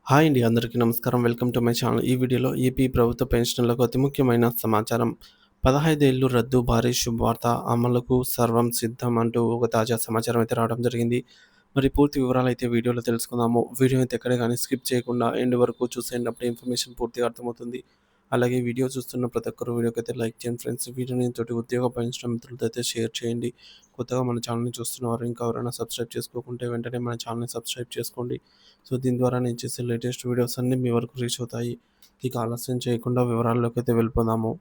Hi అండి. అందరికీ నమస్కారం. Welcome to my channel. ఈ వీడియోలో ఏపీ ప్రభుత్వ పెన్షన్‌లకు అతి ముఖ్యమైన సమాచారం. 15 ఏళ్లు రద్దు భారీ శుభవార్త అమలుకు సర్వం సిద్ధం అంటూ ఒక తాజా సమాచారం అయితే రావడం జరిగింది. మరి పూర్తి వివరాలైతే వీడియోలో తెలుసుకుందాము. వీడియో అయితే ఎక్కడ గాని స్కిప్ చేయకుండా ఎండ్ వరకు చూసేయండి. అప్పుడే ఇన్ఫర్మేషన్ పూర్తిగా అర్థమవుతుంది. అలాగే వీడియో చూస్తున్న ప్రతి ఒక్కరు వీడియోకైతే లైక్ చేయండి ఫ్రెండ్స్. వీడియోని తోటి ఉద్యోగ పెన్షన్ మిత్రులతో అయితే షేర్ చేయండి. కొత్తగా మన ఛానల్‌ని చూస్తున్నవారు ఇంకా ఎవరైనా సబ్స్క్రైబ్ చేసుకోకుంటే వెంటనే మన ఛానల్‌ని సబ్స్క్రైబ్ చేసుకోండి. సో, దీని ద్వారా నేను చేసే లేటెస్ట్ వీడియోస్ అన్నీ మీ వరకు రీచ్ అవుతాయి. ఇక ఆలస్యం చేయకుండా వివరాల్లోకైతే వెళ్ళిపోదాము.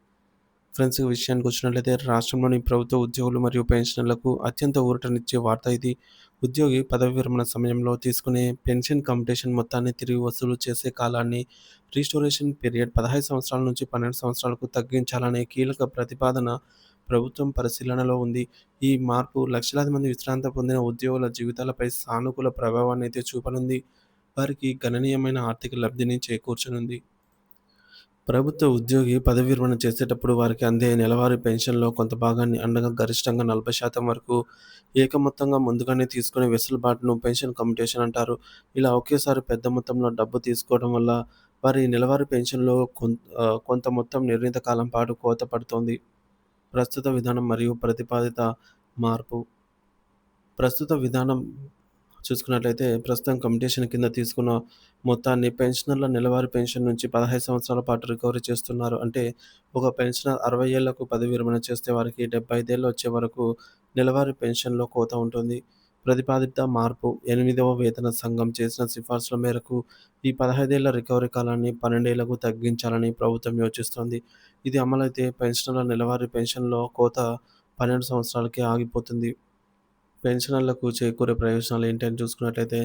ఫ్రెండ్స్, ఈ విషయానికి వచ్చినట్లయితే రాష్ట్రంలోని ప్రభుత్వ ఉద్యోగులు మరియు పెన్షనర్లకు అత్యంత ఊరటనిచ్చే వార్త ఇది. ఉద్యోగి పదవి విరమణ సమయంలో తీసుకునే పెన్షన్ కంప్యూటేషన్ మొత్తాన్ని తిరిగి వసూలు చేసే కాలాన్ని రీస్టోరేషన్ పీరియడ్ 15 సంవత్సరాల నుంచి 12 సంవత్సరాలకు తగ్గించాలనే కీలక ప్రతిపాదన ప్రభుత్వం పరిశీలనలో ఉంది. ఈ మార్పు లక్షలాది మంది విశ్రాంతి పొందిన ఉద్యోగుల జీవితాలపై సానుకూల ప్రభావాన్ని అయితే చూపనుంది. వారికి గణనీయమైన ఆర్థిక లబ్ధిని చేకూర్చనుంది. ప్రభుత్వ ఉద్యోగి పదవి విరమణ చేసేటప్పుడు వారికి అందే నెలవారీ పెన్షన్‌లో కొంత భాగాన్ని అనగా గరిష్టంగా 40% వరకు ఏకమొత్తంగా ముందుగానే తీసుకునే వెసులుబాటును పెన్షన్ కమ్యుటేషన్ అంటారు. ఇలా ఒకేసారి పెద్ద మొత్తంలో డబ్బు తీసుకోవడం వల్ల వారి నెలవారీ పెన్షన్‌లో కొంత మొత్తం నిర్ణీత కాలం పాటు కోత పడుతోంది. ప్రస్తుత విధానం మరియు ప్రతిపాదిత మార్పు. ప్రస్తుత విధానం చూసుకున్నట్లయితే ప్రస్తుతం కమ్యుటేషన్ కింద తీసుకున్న మొత్తాన్ని పెన్షనర్ల నెలవారీ పెన్షన్ నుంచి 15 సంవత్సరాల పాటు రికవరీ చేస్తున్నారు. అంటే ఒక పెన్షనర్ 60 ఏళ్లకు పదవి విరమణ చేస్తే వారికి 75 ఏళ్ళు వచ్చే వరకు నెలవారీ పెన్షన్‌లో కోత ఉంటుంది. ప్రతిపాదిత మార్పు 8వ వేతన సంఘం చేసిన సిఫార్సుల మేరకు ఈ 15 ఏళ్ల రికవరీ కాలాన్ని 12 ఏళ్లకు తగ్గించాలని ప్రభుత్వం యోచిస్తోంది. ఇది అమలైతే పెన్షనర్ల నెలవారీ పెన్షన్‌లో కోత 12 సంవత్సరాలకే ఆగిపోతుంది. పెన్షనర్లకు చేకూరే ప్రయోజనాలు ఏంటని చూసుకున్నట్లయితే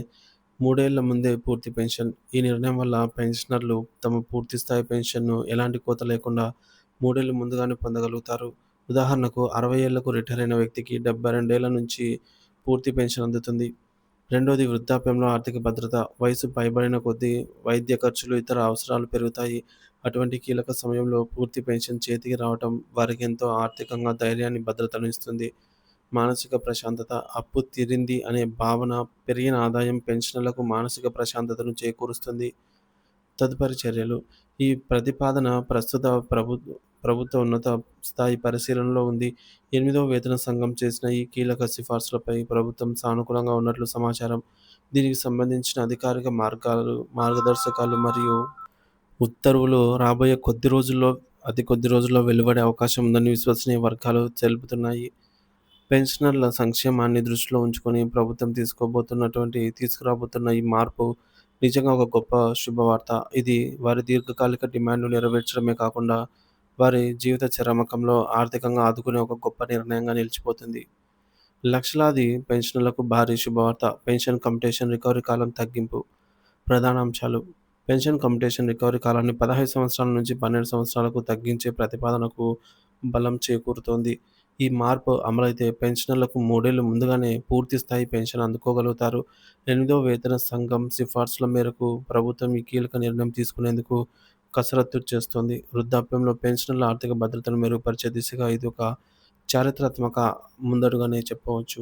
3 ఏళ్ల ముందే పూర్తి పెన్షన్. ఈ నిర్ణయం వల్ల పెన్షనర్లు తమ పూర్తి స్థాయి పెన్షన్‌ను ఎలాంటి కోత లేకుండా 3 ఏళ్లు ముందుగానే పొందగలుగుతారు. ఉదాహరణకు 60 ఏళ్లకు రిటైర్ అయిన వ్యక్తికి 72 ఏళ్ల నుంచి పూర్తి పెన్షన్ అందుతుంది. రెండోది వృద్ధాప్యంలో ఆర్థిక భద్రత. వయసు పైబడిన కొద్దీ వైద్య ఖర్చులు, ఇతర అవసరాలు పెరుగుతాయి. అటువంటి కీలక సమయంలో పూర్తి పెన్షన్ చేతికి రావటం వారికి ఎంతో ఆర్థికంగా ధైర్యాన్ని, భద్రతను ఇస్తుంది. మానసిక ప్రశాంతత. అప్పు తీరింది అనే భావన, పెరిగిన ఆదాయం పెన్షనర్లకు మానసిక ప్రశాంతతను చేకూరుస్తుంది. తదుపరి చర్యలు. ఈ ప్రతిపాదన ప్రస్తుత ప్రభుత్వ ఉన్నత స్థాయి పరిశీలనలో ఉంది. 8వ వేతన సంఘం చేసిన ఈ కీలక సిఫార్సులపై ప్రభుత్వం సానుకూలంగా ఉన్నట్లు సమాచారం. దీనికి సంబంధించిన అధికారిక మార్గదర్శకాలు మరియు ఉత్తర్వులు రాబోయే అతి కొద్ది రోజుల్లో వెలువడే అవకాశం ఉందని విశ్వసనీయ వర్గాలు తెలుపుతున్నాయి. పెన్షనర్ల సంక్షేమాన్ని దృష్టిలో ఉంచుకొని ప్రభుత్వం తీసుకురాబోతున్న ఈ మార్పు నిజంగా ఒక గొప్ప శుభవార్త. ఇది వారి దీర్ఘకాలిక డిమాండ్‌ను నెరవేర్చడమే కాకుండా, వారి జీవిత చరమకంలో ఆర్థికంగా ఆదుకునే ఒక గొప్ప నిర్ణయంగా నిలిచిపోతుంది. లక్షలాది పెన్షనర్లకు భారీ శుభవార్త. పెన్షన్ కమ్యుటేషన్ రికవరీ కాలం తగ్గింపు. ప్రధాన అంశాలు. పెన్షన్ కమ్యుటేషన్ రికవరీ కాలాన్ని 15 సంవత్సరాల నుంచి 12 సంవత్సరాలకు తగ్గించే ప్రతిపాదనకు బలం చేకూరుతోంది. ఈ మార్పు అమలైతే పెన్షనర్లకు 3 ఏళ్లు ముందుగానే పూర్తి స్థాయి పెన్షన్ అందుకోగలుగుతారు. 8వ వేతన సంఘం సిఫార్సుల మేరకు ప్రభుత్వం ఈ కీలక నిర్ణయం తీసుకునేందుకు కసరత్తు చేస్తోంది. వృద్ధాప్యంలో పెన్షనర్ల ఆర్థిక భద్రతను మెరుగుపరిచే దిశగా ఇది ఒక చారిత్రాత్మక ముందడుగనే చెప్పవచ్చు.